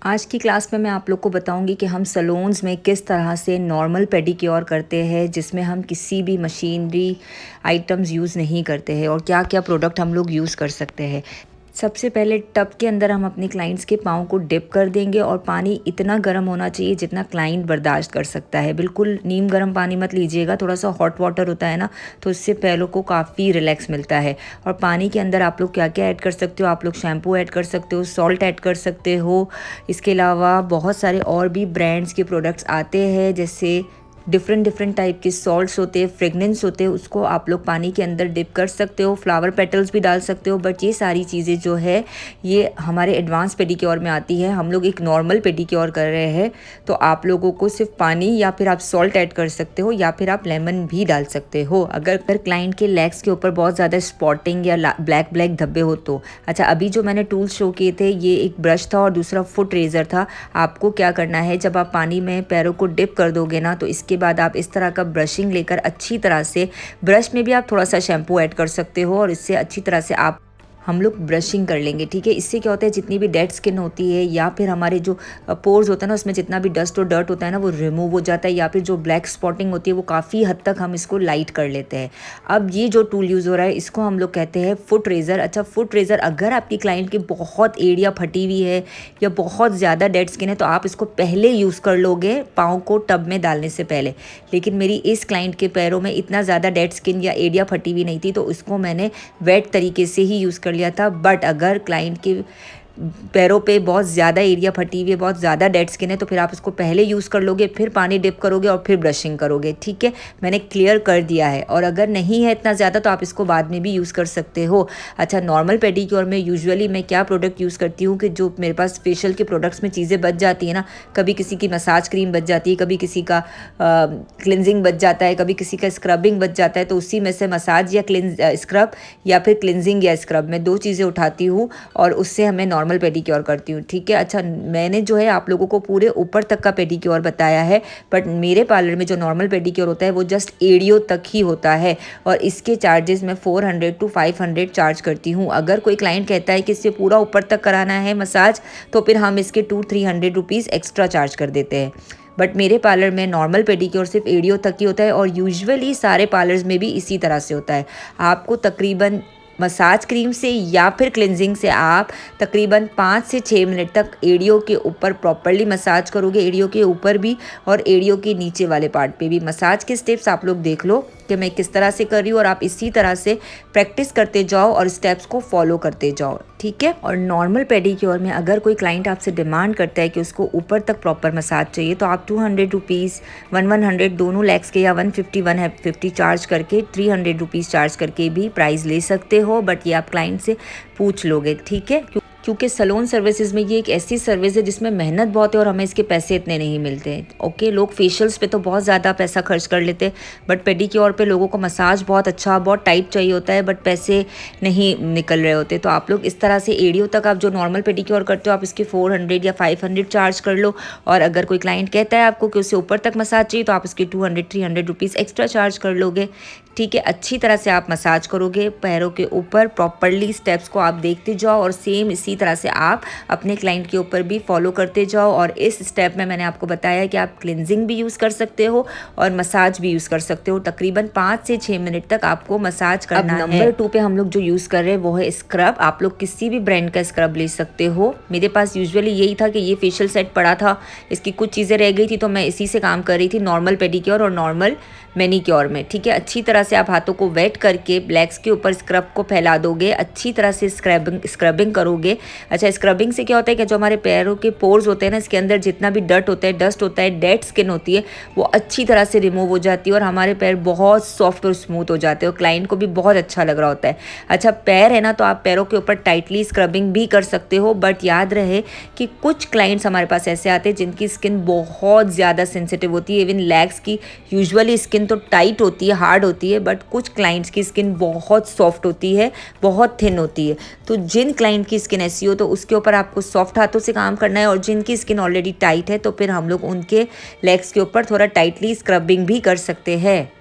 आज की क्लास में मैं आप लोग को बताऊंगी कि हम सैलून्स में किस तरह से नॉर्मल पेडिक्योर करते हैं, जिसमें हम किसी भी मशीनरी आइटम्स यूज़ नहीं करते हैं और क्या क्या प्रोडक्ट हम लोग यूज़ कर सकते हैं। सबसे पहले टब के अंदर हम अपने क्लाइंट्स के पाँव को डिप कर देंगे और पानी इतना गर्म होना चाहिए जितना क्लाइंट बर्दाश्त कर सकता है। बिल्कुल नीम गर्म पानी मत लीजिएगा, थोड़ा सा हॉट वाटर होता है ना, तो इससे पैरों को काफ़ी रिलैक्स मिलता है। और पानी के अंदर आप लोग क्या क्या ऐड कर सकते हो, आप लोग शैम्पू ऐड कर सकते हो, सॉल्ट ऐड कर सकते हो। इसके अलावा बहुत सारे और भी ब्रांड्स के प्रोडक्ट्स आते हैं, जैसे डिफरेंट डिफरेंट टाइप के सॉल्ट्स होते हैं, फ्रेगनेंस होते हैं, उसको आप लोग पानी के अंदर डिप कर सकते हो। फ्लावर पेटल्स भी डाल सकते हो। बट ये सारी चीज़ें जो है ये हमारे एडवांस पेडिक्योर में आती है। हम लोग एक नॉर्मल पेडिक्योर कर रहे हैं, तो आप लोगों को सिर्फ पानी या फिर आप सॉल्ट ऐड कर सकते हो या फिर आप लेमन भी डाल सकते हो अगर क्लाइंट के लेग्स के ऊपर बहुत ज़्यादा स्पॉटिंग या ब्लैक ब्लैक धब्बे हो तो। अच्छा, अभी जो मैंने टूल्स शो किए थे, ये एक ब्रश था और दूसरा फुट रेजर था। आपको क्या करना है, जब आप पानी में पैरों को डिप कर दोगे ना, तो इसके बाद आप इस तरह का ब्रशिंग लेकर अच्छी तरह से, ब्रश में भी आप थोड़ा सा शैम्पू ऐड कर सकते हो और इससे अच्छी तरह से हम लोग ब्रशिंग कर लेंगे। ठीक है, इससे क्या होता है, जितनी भी डेड स्किन होती है या फिर हमारे जो पोर्स होता है ना, उसमें जितना भी डस्ट और डर्ट होता है ना, वो रिमूव हो जाता है, या फिर जो ब्लैक स्पॉटिंग होती है वो काफ़ी हद तक हम इसको लाइट कर लेते हैं। अब ये जो टूल यूज़ हो रहा है इसको हम लोग कहते हैं फुट रेज़र। अच्छा, फुट रेज़र अगर आपकी क्लाइंट की बहुत एरिया फटी हुई है या बहुत ज़्यादा डेड स्किन है तो आप इसको पहले यूज़ कर लोगे पाँव को टब में डालने से पहले। लेकिन मेरी इस क्लाइंट के पैरों में इतना ज़्यादा डेड स्किन या एरिया फटी हुई नहीं थी, तो इसको मैंने वेट तरीके से ही यूज़ कर लिया था। बट अगर क्लाइंट के पैरों पे बहुत ज़्यादा एरिया फटी हुई है, बहुत ज़्यादा डेड स्किन है, तो फिर आप इसको पहले यूज़ कर लोगे, फिर पानी डिप करोगे और फिर ब्रशिंग करोगे। ठीक है, मैंने क्लियर कर दिया है। और अगर नहीं है इतना ज़्यादा तो आप इसको बाद में भी यूज़ कर सकते हो। अच्छा, नॉर्मल पेडिक्योर में यूजुअली मैं क्या प्रोडक्ट यूज़ करती हूँ कि जो मेरे पास फेशियल के प्रोडक्ट्स में चीज़ें बच जाती है ना, कभी किसी की मसाज क्रीम बच जाती है, कभी किसी का क्लिनजिंग बच जाता है, कभी किसी का स्क्रबिंग बच जाता है, तो उसी में से मसाज या स्क्रब या फिर क्लिनजिंग या स्क्रब में 2 चीज़ें उठाती हूँ और उससे हमें नॉर्मल पेडिक्योर करती हूँ। ठीक है। अच्छा, मैंने जो है आप लोगों को पूरे ऊपर तक का पेडिक्योर बताया है, बट मेरे पार्लर में जो नॉर्मल पेडिक्योर होता है वो जस्ट एड़ियों तक ही होता है और इसके चार्जेस मैं 400 to 500 चार्ज करती हूँ। अगर कोई क्लाइंट कहता है कि इससे पूरा ऊपर तक कराना है मसाज, तो फिर हम इसके 200-300 रुपीज़ एक्स्ट्रा चार्ज कर देते हैं। बट मेरे पार्लर में नॉर्मल पेडिक्योर सिर्फ एड़ियों तक ही होता है और यूजुअली सारे पार्लर्स में भी इसी तरह से होता है। आपको तकरीबन मसाज क्रीम से या फिर क्लिनजिंग से आप तकरीबन 5 से 6 मिनट तक एड़ियों के ऊपर प्रॉपर्ली मसाज करोगे, एड़ियों के ऊपर भी और एड़ियों के नीचे वाले पार्ट पे भी। मसाज के स्टेप्स आप लोग देख लो कि मैं किस तरह से कर रही हूँ और आप इसी तरह से प्रैक्टिस करते जाओ और स्टेप्स को फॉलो करते जाओ। ठीक है। और नॉर्मल पेडिक्योर में अगर कोई क्लाइंट आपसे डिमांड करता है कि उसको ऊपर तक प्रॉपर मसाज चाहिए, तो आप 200 रुपीज़ 100 दोनों लेग्स के या 150 चार्ज करके 300 रुपीज़ चार्ज करके भी प्राइस ले सकते हो। बट ये आप क्लाइंट से पूछ लोगे। ठीक है, क्योंकि सैलून सर्विसेज में ये एक ऐसी सर्विस है जिसमें मेहनत बहुत है और हमें इसके पैसे इतने नहीं मिलते हैं। ओके, लोग फेशियल्स पे तो बहुत ज़्यादा पैसा खर्च कर लेते हैं, बट पेडिक्योर पे लोगों को मसाज बहुत अच्छा, बहुत टाइट चाहिए होता है, बट पैसे नहीं निकल रहे होते। तो आप लोग इस तरह से एड़ियों तक आप जो नॉर्मल पेडिक्योर करते हो आप इसके 400 या 500 चार्ज कर लो। और अगर कोई क्लाइंट कहता है आपको कि उससे ऊपर तक मसाज चाहिए, तो आप इसके 200-300 रुपीज़ एक्स्ट्रा चार्ज कर लोगे। ठीक है, अच्छी तरह से आप मसाज करोगे पैरों के ऊपर, प्रॉपर्ली स्टेप्स को आप देखते जाओ और सेम इसी तरह से आप अपने क्लाइंट के ऊपर भी फॉलो करते जाओ। और इस स्टेप में मैंने आपको बताया कि आप क्लिनजिंग भी यूज़ कर सकते हो और मसाज भी यूज़ कर सकते हो। तकरीबन 5 से 6 मिनट तक आपको मसाज करना है। नंबर 2 पे हम लोग जो यूज़ कर रहे हैं वो है स्क्रब। आप लोग किसी भी ब्रांड का स्क्रब ले सकते हो। मेरे पास यूजुअली यही था कि ये फेशियल सेट पड़ा था, इसकी कुछ चीज़ें रह गई थी, तो मैं इसी से काम कर रही थी, नॉर्मल पेडिक्योर और नॉर्मल मैनिक्योर में। ठीक है, अच्छी तरह से आप हाथों को वेट करके ब्लैक्स के ऊपर स्क्रब को फैला दोगे, अच्छी तरह से स्क्रबिंग करोगे। अच्छा, स्क्रबिंग से क्या होता है कि जो हमारे पैरों के पोर्स होते हैं ना, इसके अंदर जितना भी डर्ट होता है, डस्ट होता है, डेड स्किन होती है, वो अच्छी तरह से रिमूव हो जाती है और हमारे पैर बहुत सॉफ्ट और स्मूथ हो जाते हैं और क्लाइंट को भी बहुत अच्छा लग रहा होता है। अच्छा, पैर है ना, तो आप पैरों के ऊपर टाइटली स्क्रबिंग भी कर सकते हो, बट याद रहे कि कुछ क्लाइंट्स हमारे पास ऐसे आते हैं जिनकी स्किन बहुत ज़्यादा सेंसिटिव होती है। इवन लेग्स की यूजुअली स्किन तो टाइट होती है, हार्ड होती है, बट कुछ क्लाइंट्स की स्किन बहुत सॉफ्ट होती है, बहुत थिन होती है। तो जिन क्लाइंट की स्किन ऐसी हो तो उसके ऊपर आपको सॉफ्ट हाथों से काम करना है, और जिनकी स्किन ऑलरेडी टाइट है तो फिर हम लोग उनके लेग्स के ऊपर थोड़ा टाइटली स्क्रबिंग भी कर सकते हैं।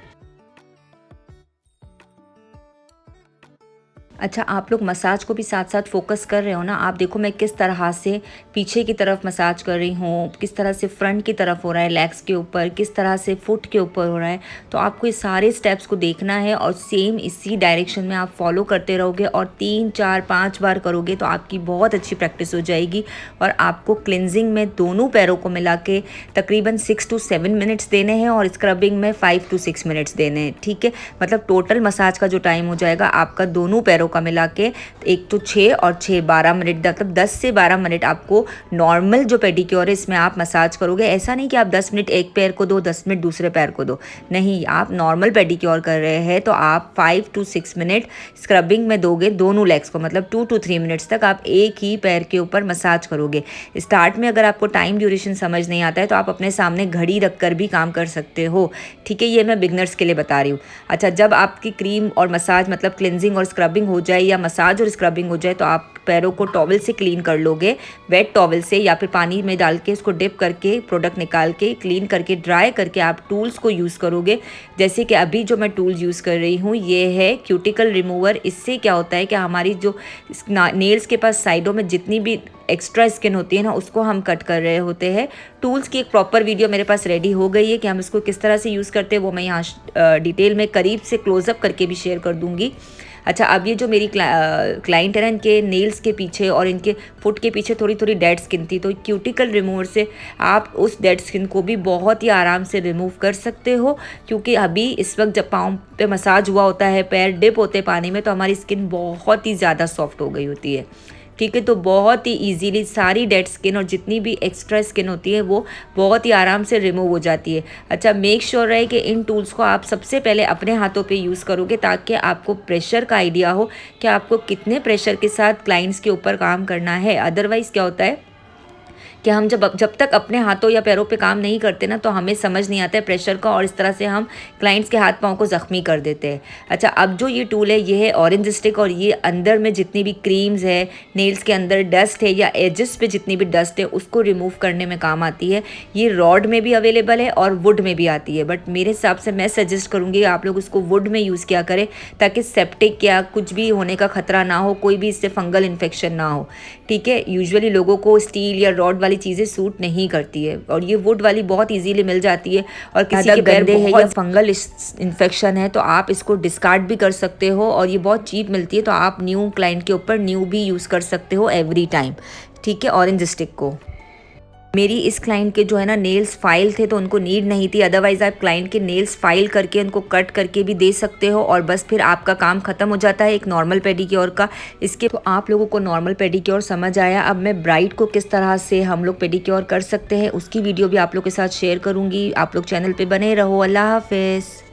अच्छा, आप लोग मसाज को भी साथ-साथ फ़ोकस कर रहे हो ना। आप देखो मैं किस तरह से पीछे की तरफ मसाज कर रही हूँ, किस तरह से फ्रंट की तरफ हो रहा है, लेग्स के ऊपर, किस तरह से फुट के ऊपर हो रहा है। तो आपको ये सारे स्टेप्स को देखना है और सेम इसी डायरेक्शन में आप फॉलो करते रहोगे और 3, 4, 5 बार करोगे तो आपकी बहुत अच्छी प्रैक्टिस हो जाएगी। और आपको क्लिनजिंग में दोनों पैरों को मिला के तकरीबन 6 to 7 मिनट्स देने हैं और स्क्रबिंग में 5 to 6 मिनट्स देने हैं, ठीक है। मतलब टोटल मसाज का जो टाइम हो जाएगा आपका दोनों पैरों का मिला के 1 तो 6 और 6 12 मिनट, मतलब 10 से 12 मिनट आपको नॉर्मल जो पेडिक्योर है इसमें आप मसाज करोगे। ऐसा नहीं कि आप 10 मिनट एक पैर को दो, 10 मिनट दूसरे पैर को दो, नहीं, आप नॉर्मल पेडिक्योर कर रहे हैं तो आप 5 to 6 मिनट स्क्रबिंग में दोगे दोनों लेग्स को, मतलब 2 to 3 मिनट्स तक आप एक ही पैर के ऊपर मसाज करोगे। स्टार्ट में अगर आपको टाइम ड्यूरेशन समझ नहीं आता है तो आप अपने सामने घड़ी रख कर भी काम कर सकते हो, ठीक है। ये मैं बिगनर्स के लिए बता रही हूँ। अच्छा, जब आपकी क्रीम और मसाज मतलब क्लिनजिंग और स्क्रबिंग हो जाए या मसाज और स्क्रबिंग हो जाए तो आप पैरों को टॉवल से क्लीन कर लोगे, वेट टॉवल से, या फिर पानी में डाल के उसको डिप करके प्रोडक्ट निकाल के क्लीन करके ड्राई करके आप टूल्स को यूज़ करोगे। जैसे कि अभी जो मैं टूल्स यूज़ कर रही हूँ ये है क्यूटिकल रिमूवर। इससे क्या होता है कि हमारी जो नेल्स के पास साइडों में जितनी भी एक्स्ट्रा स्किन होती है ना उसको हम कट कर रहे होते हैं। टूल्स की एक प्रॉपर वीडियो मेरे पास रेडी हो गई है कि हम इसको किस तरह से यूज़ करते हैं, वो मैं यहाँ डिटेल में करीब से क्लोजअप करके भी शेयर कर दूँगी। अच्छा, अब ये जो मेरी क्लाइंट है ना, इनके नेल्स के पीछे और इनके फुट के पीछे थोड़ी थोड़ी डेड स्किन थी, तो क्यूटिकल रिमूवर से आप उस डेड स्किन को भी बहुत ही आराम से रिमूव कर सकते हो। क्योंकि अभी इस वक्त जब पाँव पे मसाज हुआ होता है, पैर डिप होते हैं पानी में, तो हमारी स्किन बहुत ही ज़्यादा सॉफ्ट हो गई होती है, ठीक है। तो बहुत ही इजीली सारी डेड स्किन और जितनी भी एक्स्ट्रा स्किन होती है वो बहुत ही आराम से रिमूव हो जाती है। अच्छा, मेक श्योर रहे कि इन टूल्स को आप सबसे पहले अपने हाथों पे यूज़ करोगे ताकि आपको प्रेशर का आइडिया हो कि आपको कितने प्रेशर के साथ क्लाइंट्स के ऊपर काम करना है। अदरवाइज़ क्या होता है कि हम जब तक अपने हाथों या पैरों पे काम नहीं करते ना तो हमें समझ नहीं आता है प्रेशर का, और इस तरह से हम क्लाइंट्स के हाथ पाँव को ज़ख्मी कर देते हैं। अच्छा, अब जो ये टूल है ये है ऑरेंज स्टिक, और ये अंदर में जितनी भी क्रीम्स है, नेल्स के अंदर डस्ट है या एजेस पे जितनी भी डस्ट है उसको रिमूव करने में काम आती है। ये रॉड में भी अवेलेबल है और वुड में भी आती है, बट मेरे हिसाब से मैं सजेस्ट करूँगी आप लोग उसको वुड में यूज़ किया करें ताकि सेप्टिक या कुछ भी होने का खतरा ना हो, कोई भी इससे फंगल इन्फेक्शन ना हो, ठीक है। यूजुअली लोगों को स्टील या रॉड वाली चीज़ें सूट नहीं करती है और ये वुड वाली बहुत इजीली मिल जाती है। और किसी के पैर है या फंगल इन्फेक्शन है तो आप इसको डिस्कार्ड भी कर सकते हो और ये बहुत चीप मिलती है, तो आप न्यू क्लाइंट के ऊपर न्यू भी यूज़ कर सकते हो एवरी टाइम, ठीक है, ऑरेंज स्टिक को। मेरी इस क्लाइंट के जो है ना नेल्स फाइल थे तो उनको नीड नहीं थी, अदरवाइज़ आप क्लाइंट के नेल्स फाइल करके उनको कट करके भी दे सकते हो और बस फिर आपका काम ख़त्म हो जाता है एक नॉर्मल पेडिक्योर का। इसके तो आप लोगों को नॉर्मल पेडिक्योर समझ आया। अब मैं ब्राइड को किस तरह से हम लोग पेडिक्योर कर सकते हैं उसकी वीडियो भी आप लोग के साथ शेयर करूँगी। आप लोग चैनल पर बने रहो। अल्लाह हाफिज़।